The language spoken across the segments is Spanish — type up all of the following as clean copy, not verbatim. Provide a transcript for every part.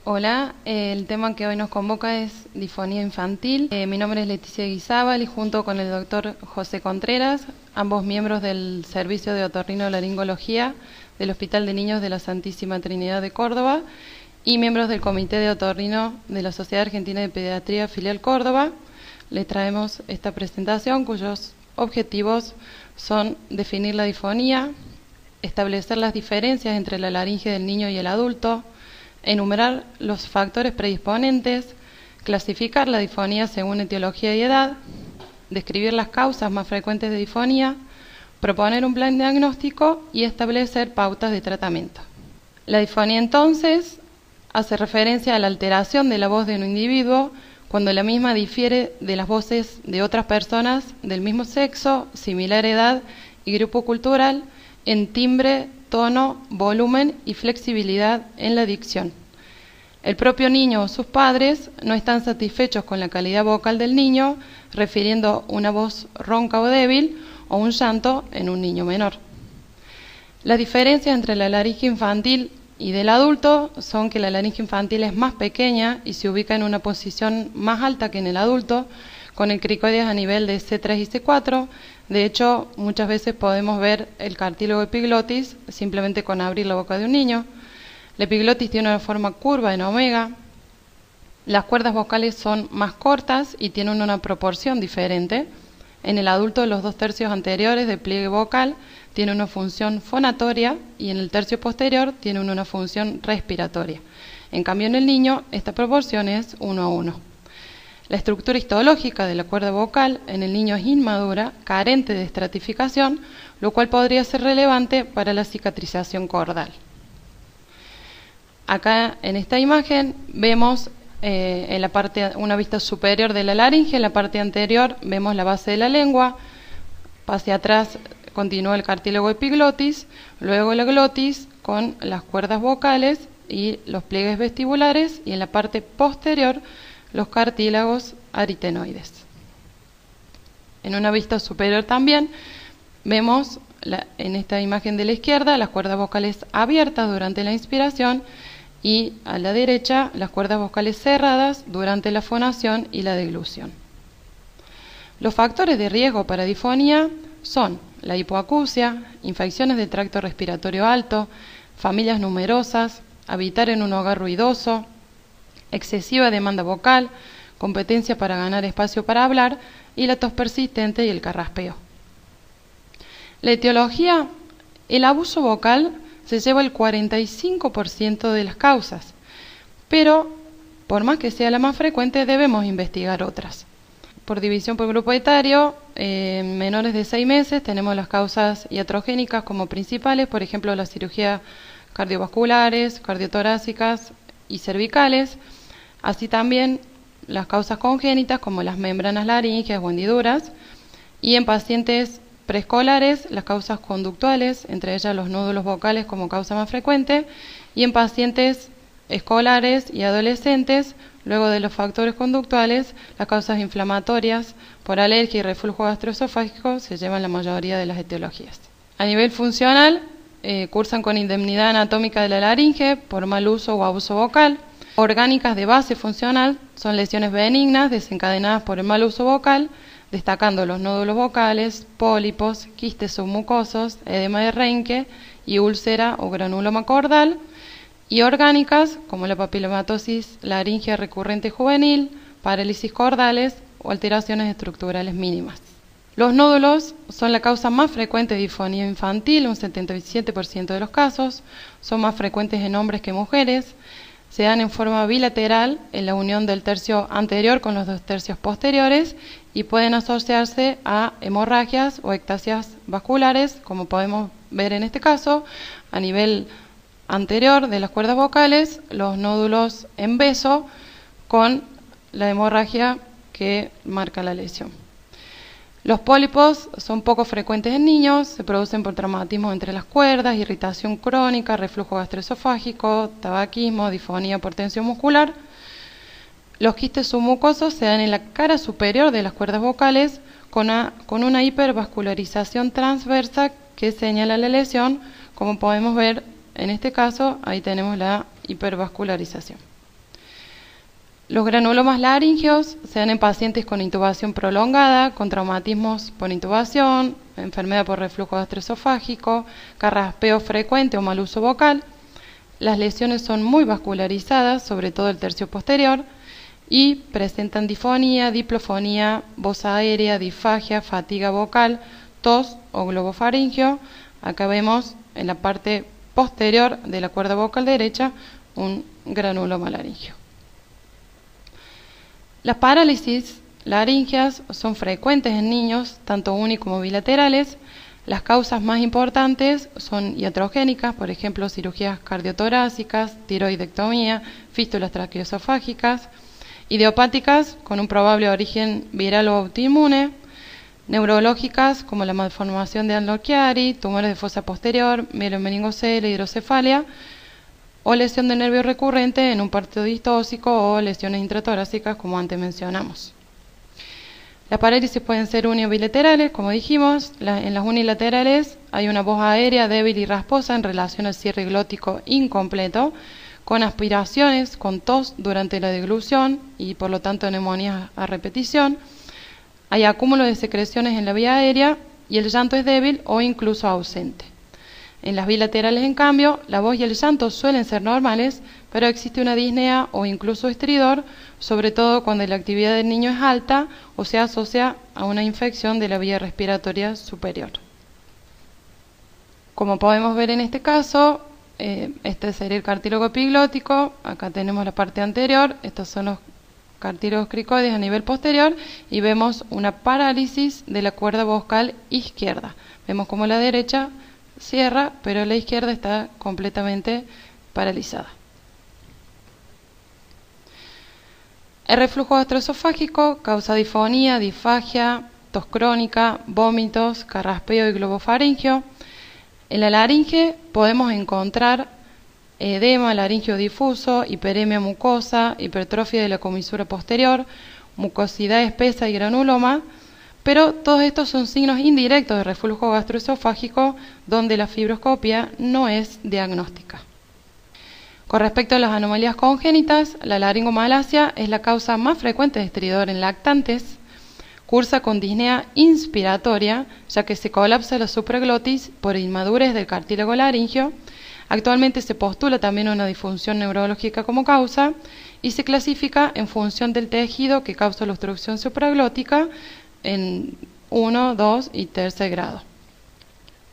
Hola, el tema que hoy nos convoca es disfonía infantil. Mi nombre es Leticia Guizábal y junto con el doctor José Contreras, ambos miembros del Servicio de Otorrinolaringología del Hospital de Niños de la Santísima Trinidad de Córdoba y miembros del Comité de Otorrino de la Sociedad Argentina de Pediatría Filial Córdoba, les traemos esta presentación cuyos objetivos son definir la disfonía, establecer las diferencias entre la laringe del niño y el adulto, enumerar los factores predisponentes, clasificar la disfonía según etiología y edad, describir las causas más frecuentes de disfonía, proponer un plan diagnóstico y establecer pautas de tratamiento. La disfonía entonces hace referencia a la alteración de la voz de un individuo cuando la misma difiere de las voces de otras personas del mismo sexo, similar edad y grupo cultural en timbre, tono, volumen y flexibilidad en la dicción. El propio niño o sus padres no están satisfechos con la calidad vocal del niño, refiriendo una voz ronca o débil o un llanto en un niño menor. Las diferencias entre la laringe infantil y del adulto son que la laringe infantil es más pequeña y se ubica en una posición más alta que en el adulto, con el cricoides a nivel de C3 y C4. De hecho, muchas veces podemos ver el cartílago epiglotis simplemente con abrir la boca de un niño. La epiglotis tiene una forma curva en omega. Las cuerdas vocales son más cortas y tienen una proporción diferente. En el adulto, los 2/3 anteriores del pliegue vocal tienen una función fonatoria y en el tercio posterior tienen una función respiratoria. En cambio, en el niño, esta proporción es 1:1. La estructura histológica de la cuerda vocal en el niño es inmadura, carente de estratificación, lo cual podría ser relevante para la cicatrización cordal. Acá en esta imagen vemos en la parte, una vista superior de la laringe, en la parte anterior vemos la base de la lengua, hacia atrás continúa el cartílago epiglotis, luego la glotis con las cuerdas vocales y los pliegues vestibulares y en la parte posterior los cartílagos aritenoides. En una vista superior también vemos en esta imagen de la izquierda las cuerdas vocales abiertas durante la inspiración y a la derecha las cuerdas vocales cerradas durante la fonación y la deglución. Los factores de riesgo para disfonía son la hipoacusia, infecciones del tracto respiratorio alto, familias numerosas, habitar en un hogar ruidoso, excesiva demanda vocal, competencia para ganar espacio para hablar y la tos persistente y el carraspeo. La etiología, el abuso vocal se lleva el 45% de las causas, pero por más que sea la más frecuente debemos investigar otras. Por división por grupo etario, en menores de 6 meses tenemos las causas iatrogénicas como principales, por ejemplo las cirugías cardiovasculares, cardiotorácicas y cervicales, así también las causas congénitas como las membranas laringeas o hendiduras, y en pacientes preescolares las causas conductuales, entre ellas los nódulos vocales como causa más frecuente, y en pacientes escolares y adolescentes, luego de los factores conductuales, las causas inflamatorias por alergia y reflujo gastroesofágico se llevan la mayoría de las etiologías. A nivel funcional, cursan con indemnidad anatómica de la laringe por mal uso o abuso vocal. Orgánicas de base funcional son lesiones benignas desencadenadas por el mal uso vocal, destacando los nódulos vocales, pólipos, quistes submucosos, edema de Reinke y úlcera o granuloma cordal, y orgánicas como la papilomatosis laríngea recurrente juvenil, parálisis cordales o alteraciones estructurales mínimas. Los nódulos son la causa más frecuente de disfonía infantil, un 77% de los casos, son más frecuentes en hombres que mujeres, se dan en forma bilateral en la unión del tercio anterior con los 2 tercios posteriores y pueden asociarse a hemorragias o ectasias vasculares, como podemos ver en este caso, a nivel anterior de las cuerdas vocales, los nódulos en beso con la hemorragia que marca la lesión. Los pólipos son poco frecuentes en niños, se producen por traumatismo entre las cuerdas, irritación crónica, reflujo gastroesofágico, tabaquismo, disfonía por tensión muscular. Los quistes submucosos se dan en la cara superior de las cuerdas vocales con una hipervascularización transversa que señala la lesión, como podemos ver en este caso, ahí tenemos la hipervascularización. Los granulomas laríngeos se dan en pacientes con intubación prolongada, con traumatismos por intubación, enfermedad por reflujo gastroesofágico, carraspeo frecuente o mal uso vocal. Las lesiones son muy vascularizadas, sobre todo el tercio posterior, y presentan difonía, diplofonía, voz aérea, disfagia, fatiga vocal, tos o globofaringio. Acá vemos en la parte posterior de la cuerda vocal derecha un granuloma laríngeo. Las parálisis laríngeas son frecuentes en niños, tanto uni como bilaterales. Las causas más importantes son iatrogénicas, por ejemplo, cirugías cardiotorácicas, tiroidectomía, fístulas traqueoesofágicas, idiopáticas con un probable origen viral o autoinmune, neurológicas como la malformación de Arnold-Chiari, tumores de fosa posterior, mielomeningocele, hidrocefalia, o lesión de nervio recurrente en un parto distóxico o lesiones intratorácicas, como antes mencionamos. Las parálisis pueden ser uni o bilaterales, como dijimos. En las unilaterales hay una voz aérea débil y rasposa en relación al cierre glótico incompleto, con aspiraciones, con tos durante la deglución y por lo tanto neumonías a repetición. Hay acúmulo de secreciones en la vía aérea y el llanto es débil o incluso ausente. En las bilaterales, en cambio, la voz y el llanto suelen ser normales, pero existe una disnea o incluso estridor, sobre todo cuando la actividad del niño es alta o se asocia a una infección de la vía respiratoria superior. Como podemos ver en este caso, este sería el cartílago epiglótico. Acá tenemos la parte anterior, estos son los cartílagos cricoides a nivel posterior y vemos una parálisis de la cuerda vocal izquierda. Vemos como la derecha cierra, pero la izquierda está completamente paralizada. El reflujo gastroesofágico causa difonía, disfagia, tos crónica, vómitos, carraspeo y globofaringio. En la laringe podemos encontrar edema laringio difuso, hiperemia mucosa, hipertrofia de la comisura posterior, mucosidad espesa y granuloma, pero todos estos son signos indirectos de reflujo gastroesofágico donde la fibroscopia no es diagnóstica. Con respecto a las anomalías congénitas, la laringomalacia es la causa más frecuente de estridor en lactantes. Cursa con disnea inspiratoria, ya que se colapsa la supraglotis por inmadurez del cartílago laringio. Actualmente se postula también una disfunción neurológica como causa y se clasifica en función del tejido que causa la obstrucción supraglótica en 1, 2 y 3 grado.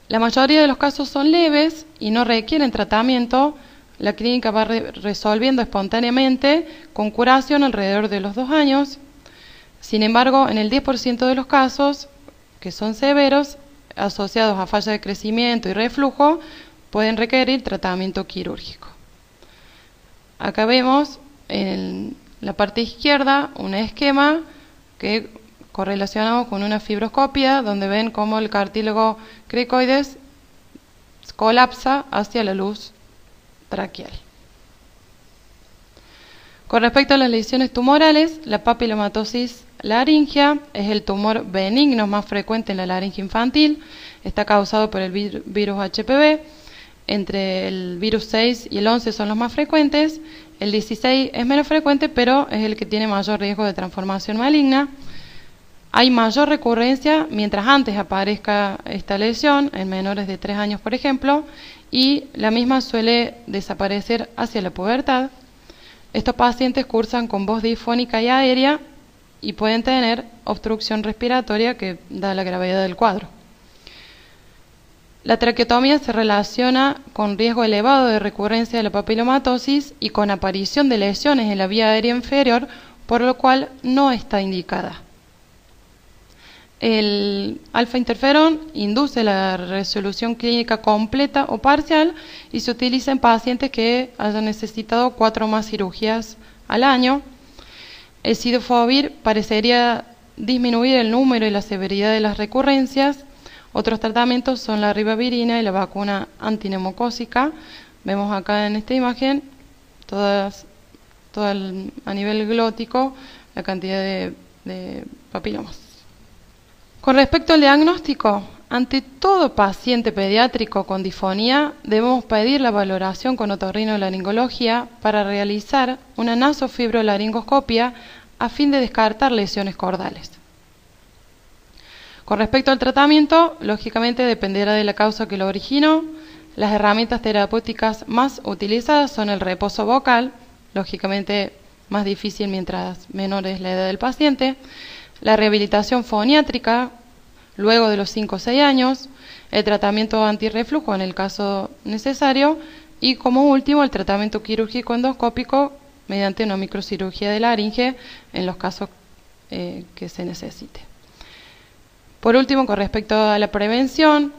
La mayoría de los casos son leves y no requieren tratamiento. La clínica va resolviendo espontáneamente con curación alrededor de los 2 años. Sin embargo, en el 10% de los casos, que son severos, asociados a falla de crecimiento y reflujo, pueden requerir tratamiento quirúrgico. Acá vemos en la parte izquierda un esquema que correlacionado con una fibroscopia donde ven cómo el cartílago cricoides colapsa hacia la luz traqueal. Con respecto a las lesiones tumorales, la papilomatosis laríngea es el tumor benigno más frecuente en la laringe infantil. Está causado por el virus HPV. Entre el virus 6 y el 11 son los más frecuentes. El 16 es menos frecuente, pero es el que tiene mayor riesgo de transformación maligna. Hay mayor recurrencia mientras antes aparezca esta lesión, en menores de 3 años, por ejemplo, y la misma suele desaparecer hacia la pubertad. Estos pacientes cursan con voz difónica y aérea y pueden tener obstrucción respiratoria que da la gravedad del cuadro. La traqueotomía se relaciona con riesgo elevado de recurrencia de la papilomatosis y con aparición de lesiones en la vía aérea inferior, por lo cual no está indicada. El alfa-interferón induce la resolución clínica completa o parcial y se utiliza en pacientes que hayan necesitado 4 o más cirugías al año. El cidofovir parecería disminuir el número y la severidad de las recurrencias. Otros tratamientos son la ribavirina y la vacuna antineumocócica. Vemos acá en esta imagen a nivel glótico la cantidad de papilomas. Con respecto al diagnóstico, ante todo paciente pediátrico con disfonía, debemos pedir la valoración con otorrinolaringología para realizar una nasofibrolaringoscopia a fin de descartar lesiones cordales. Con respecto al tratamiento, lógicamente dependerá de la causa que lo originó. Las herramientas terapéuticas más utilizadas son el reposo vocal, lógicamente más difícil mientras menor es la edad del paciente, la rehabilitación foniátrica, luego de los 5 o 6 años, el tratamiento antirreflujo en el caso necesario y como último el tratamiento quirúrgico endoscópico mediante una microcirugía de laringe en los casos que se necesite. Por último, con respecto a la prevención,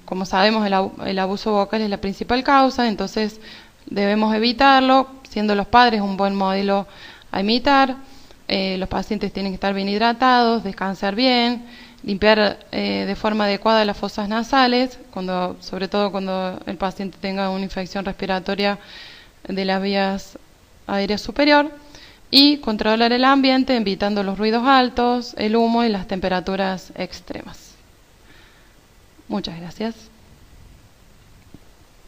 como sabemos el abuso vocal es la principal causa, entonces debemos evitarlo, siendo los padres un buen modelo a imitar. Los pacientes tienen que estar bien hidratados, descansar bien, limpiar de forma adecuada las fosas nasales, sobre todo cuando el paciente tenga una infección respiratoria de las vías aéreas superior, y controlar el ambiente evitando los ruidos altos, el humo y las temperaturas extremas. Muchas gracias.